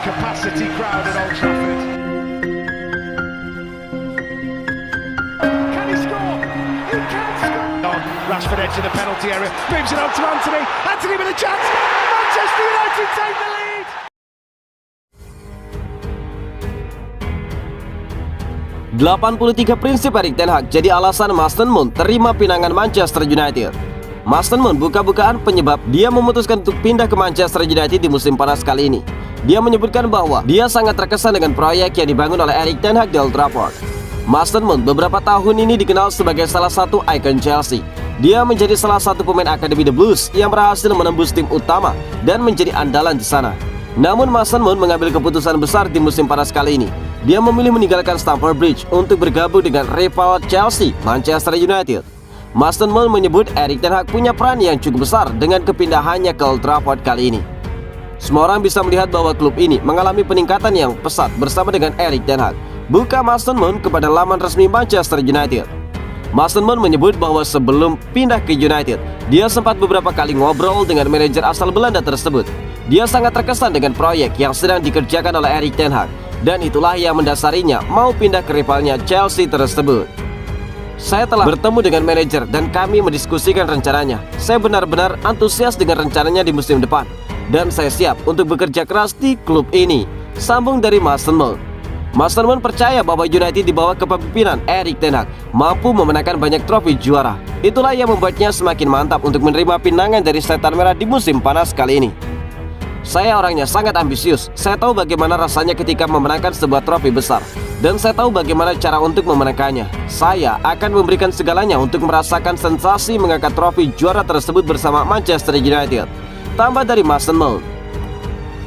capacity crowd at Old Trafford. Can he score? He can score! Rashford edge of the penalty area, moves it on to Anthony. Anthony with a chance. Manchester United take the lead. 83 prinsip Erik ten Hag jadi alasan Mason Mount terima pinangan Manchester United. Mason Mount buka-bukaan penyebab dia memutuskan untuk pindah ke Manchester United di musim panas kali ini. Dia menyebutkan bahwa dia sangat terkesan dengan proyek yang dibangun oleh Erik ten Hag di Old Trafford. Mason Mount beberapa tahun ini dikenal sebagai salah satu ikon Chelsea. Dia menjadi salah satu pemain akademi The Blues yang berhasil menembus tim utama dan menjadi andalan di sana. Namun Mason Mount mengambil keputusan besar di musim panas kali ini. Dia memilih meninggalkan Stamford Bridge untuk bergabung dengan rival Chelsea, Manchester United. Mason Mount menyebut Erik ten Hag punya peran yang cukup besar dengan kepindahannya ke Old Trafford kali ini. Semua orang bisa melihat bahwa klub ini mengalami peningkatan yang pesat bersama dengan Erik ten Hag. Buka Mason Mount kepada laman resmi Manchester United. Mason Mount menyebut bahwa sebelum pindah ke United, dia sempat beberapa kali ngobrol dengan manajer asal Belanda tersebut. Dia sangat terkesan dengan proyek yang sedang dikerjakan oleh Erik ten Hag, dan itulah yang mendasarinya mau pindah ke rivalnya Chelsea tersebut. Saya telah bertemu dengan manajer dan kami mendiskusikan rencananya. Saya benar-benar antusias dengan rencananya di musim depan, dan saya siap untuk bekerja keras di klub ini, sambung dari Mason Mount. Mason Mount percaya bahwa United di bawah kepemimpinan Erik ten Hag mampu memenangkan banyak trofi juara. Itulah yang membuatnya semakin mantap untuk menerima pinangan dari Setan Merah di musim panas kali ini. Saya orangnya sangat ambisius. Saya tahu bagaimana rasanya ketika memenangkan sebuah trofi besar, dan saya tahu bagaimana cara untuk memenangkannya. Saya akan memberikan segalanya untuk merasakan sensasi mengangkat trofi juara tersebut bersama Manchester United, tambah dari Mason Mount.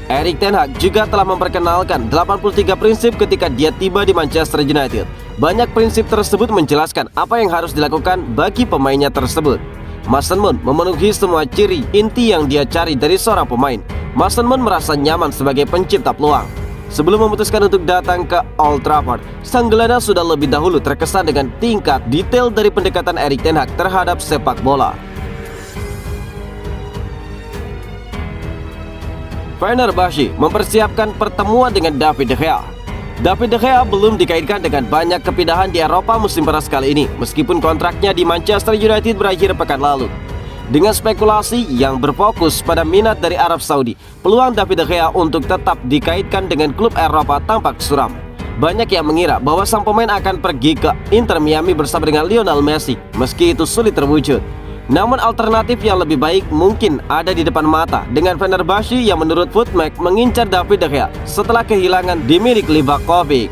Erik ten Hag juga telah memperkenalkan 83 prinsip ketika dia tiba di Manchester United. Banyak prinsip tersebut menjelaskan apa yang harus dilakukan bagi pemainnya tersebut. Mason Mount memenuhi semua ciri inti yang dia cari dari seorang pemain. Mason Mount merasa nyaman sebagai pencipta peluang. Sebelum memutuskan untuk datang ke Old Trafford, sang gelandang sudah lebih dahulu terkesan dengan tingkat detail dari pendekatan Erik ten Hag terhadap sepak bola. Fenerbahce mempersiapkan pertemuan dengan David De Gea. David De Gea belum dikaitkan dengan banyak kepindahan di Eropa musim panas kali ini, meskipun kontraknya di Manchester United berakhir pekan lalu. Dengan spekulasi yang berfokus pada minat dari Arab Saudi, peluang David De Gea untuk tetap dikaitkan dengan klub Eropa tampak suram. Banyak yang mengira bahwa sang pemain akan pergi ke Inter Miami bersama dengan Lionel Messi, meski itu sulit terwujud. Namun alternatif yang lebih baik mungkin ada di depan mata dengan Fenerbahce yang menurut Footmag mengincar David De Gea setelah kehilangan Dimirik Livakovic.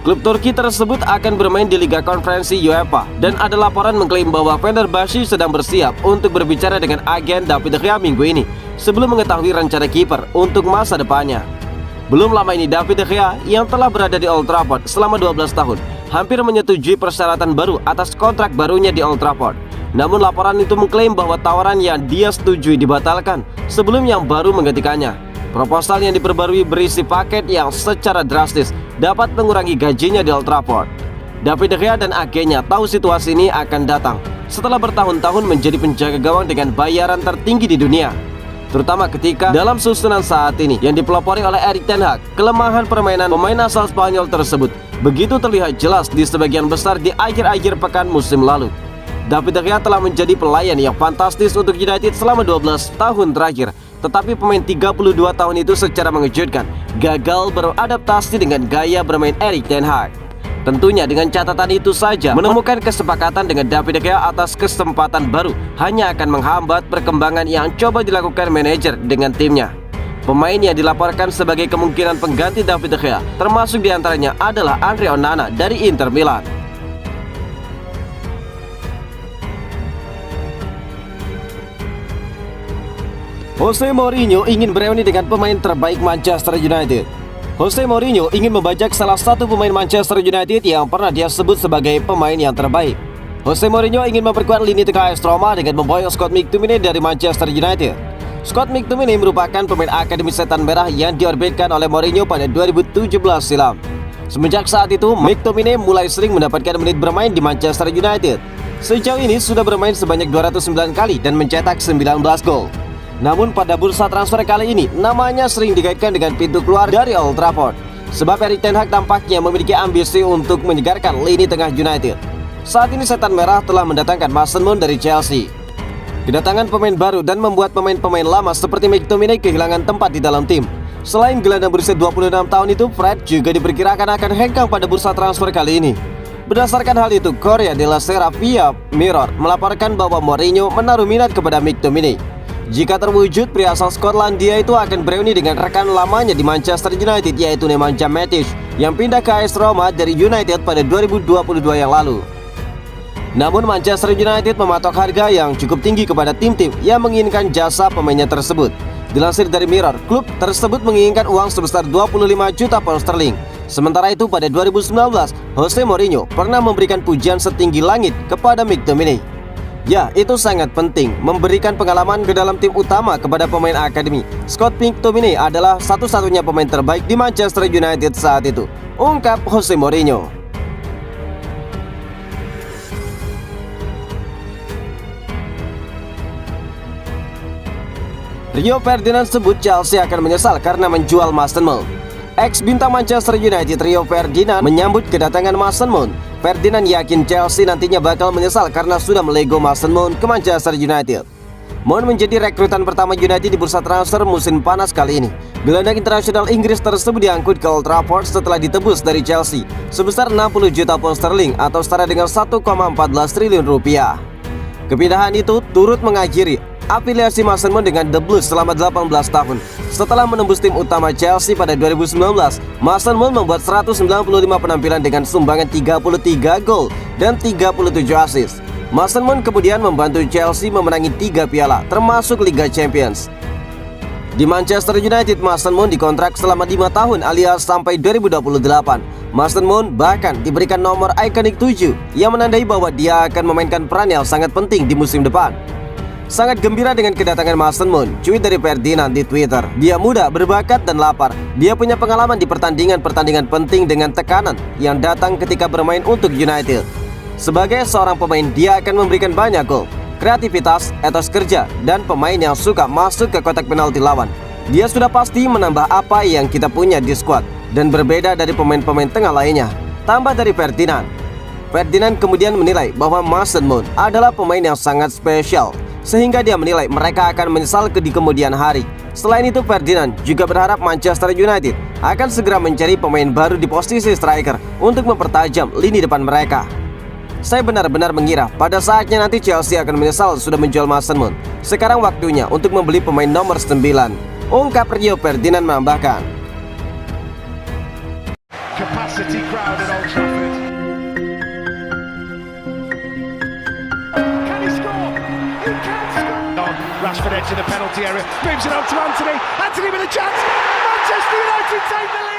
Klub Turki tersebut akan bermain di Liga Konferensi UEFA, dan ada laporan mengklaim bahwa Fenerbahce sedang bersiap untuk berbicara dengan agen David De Gea minggu ini sebelum mengetahui rencana kiper untuk masa depannya. Belum lama ini David De Gea yang telah berada di Old Trafford selama 12 tahun hampir menyetujui persyaratan baru atas kontrak barunya di Old Trafford. Namun laporan itu mengklaim bahwa tawaran yang dia setujui dibatalkan sebelum yang baru menggantikannya. Proposal yang diperbarui berisi paket yang secara drastis dapat mengurangi gajinya di Old Trafford. David De Gea dan agennya tahu situasi ini akan datang setelah bertahun-tahun menjadi penjaga gawang dengan bayaran tertinggi di dunia, terutama ketika dalam susunan saat ini yang dipelopori oleh Erik ten Hag. Kelemahan permainan pemain asal Spanyol tersebut begitu terlihat jelas di sebagian besar di akhir-akhir pekan musim lalu. David De Gea telah menjadi pelayan yang fantastis untuk United selama 12 tahun terakhir, tetapi pemain 32 tahun itu secara mengejutkan gagal beradaptasi dengan gaya bermain Erik ten Hag. Tentunya dengan catatan itu saja, menemukan kesepakatan dengan David De Gea atas kesempatan baru hanya akan menghambat perkembangan yang coba dilakukan manajer dengan timnya. Pemain yang dilaporkan sebagai kemungkinan pengganti David De Gea termasuk diantaranya adalah Andre Onana dari Inter Milan. Jose Mourinho ingin bereuni dengan pemain terbaik Manchester United. Jose Mourinho ingin membajak salah satu pemain Manchester United yang pernah dia sebut sebagai pemain yang terbaik. Jose Mourinho ingin memperkuat lini tengah AS Roma dengan memboyong Scott McTominay dari Manchester United. Scott McTominay merupakan pemain akademi Setan Merah yang diorbitkan oleh Mourinho pada 2017 silam. Semenjak saat itu, McTominay mulai sering mendapatkan menit bermain di Manchester United. Sejauh ini sudah bermain sebanyak 209 kali dan mencetak 19 gol. Namun pada bursa transfer kali ini, namanya sering dikaitkan dengan pintu keluar dari Old Trafford. Sebab Erik ten Hag tampaknya memiliki ambisi untuk menyegarkan lini tengah United. Saat ini Setan Merah telah mendatangkan Mason Mount dari Chelsea. Kedatangan pemain baru dan membuat pemain-pemain lama seperti McTominay kehilangan tempat di dalam tim. Selain gelandang berusia 26 tahun itu, Fred juga diperkirakan akan hengkang pada bursa transfer kali ini. Berdasarkan hal itu, Corriere della Sera via Mirror melaporkan bahwa Mourinho menaruh minat kepada McTominay. Jika terwujud, pria asal Skotlandia itu akan bereuni dengan rekan lamanya di Manchester United, yaitu Nemanja Matic, yang pindah ke AS Roma dari United pada 2022 yang lalu. Namun Manchester United mematok harga yang cukup tinggi kepada tim-tim yang menginginkan jasa pemainnya tersebut. Dilansir dari Mirror, klub tersebut menginginkan uang sebesar 25 juta pound sterling. Sementara itu pada 2019, Jose Mourinho pernah memberikan pujian setinggi langit kepada McTominay. Ya, itu sangat penting, memberikan pengalaman ke dalam tim utama kepada pemain akademi. Scott McTominay adalah satu-satunya pemain terbaik di Manchester United saat itu, ungkap Jose Mourinho. Rio Ferdinand sebut Chelsea akan menyesal karena menjual Mason Mount. Ex-bintang Manchester United Rio Ferdinand menyambut kedatangan Mason Mount. Ferdinand yakin Chelsea nantinya bakal menyesal karena sudah melego Mason Mount ke Manchester United. Mount menjadi rekrutan pertama United di bursa transfer musim panas kali ini. Gelandang internasional Inggris tersebut diangkut ke Old Trafford setelah ditebus dari Chelsea sebesar 60 juta pound sterling atau setara dengan 1,14 triliun rupiah. Kepindahan itu turut mengakhiri afiliasi Mason Mount dengan The Blues selama 18 tahun. Setelah menembus tim utama Chelsea pada 2019, Mason Mount membuat 195 penampilan dengan sumbangan 33 gol dan 37 assist. Mason Mount kemudian membantu Chelsea memenangi 3 piala, termasuk Liga Champions. Di Manchester United, Mason Mount dikontrak selama 5 tahun alias sampai 2028. Mason Mount bahkan diberikan nomor ikonik 7 yang menandai bahwa dia akan memainkan peran yang sangat penting di musim depan. Sangat gembira dengan kedatangan Mason Mount, cuit dari Ferdinand di Twitter. Dia muda, berbakat, dan lapar. Dia punya pengalaman di pertandingan-pertandingan penting dengan tekanan yang datang ketika bermain untuk United. Sebagai seorang pemain, dia akan memberikan banyak gol, kreativitas, etos kerja, dan pemain yang suka masuk ke kotak penalti lawan. Dia sudah pasti menambah apa yang kita punya di skuad dan berbeda dari pemain-pemain tengah lainnya, tambah dari Ferdinand. Ferdinand kemudian menilai bahwa Mason Mount adalah pemain yang sangat spesial, sehingga dia menilai mereka akan menyesal di kemudian hari. Selain itu, Ferdinand juga berharap Manchester United akan segera mencari pemain baru di posisi striker untuk mempertajam lini depan mereka. Saya benar-benar mengira pada saatnya nanti Chelsea akan menyesal sudah menjual Mason Mount. Sekarang waktunya untuk membeli pemain nomor 9, ungkap Rio Ferdinand menambahkan. Capacity crowd at Old Trafford. Can he score? He can score. Rashford edge of the penalty area, moves it on to Anthony. Anthony with a chance. Manchester United take the lead.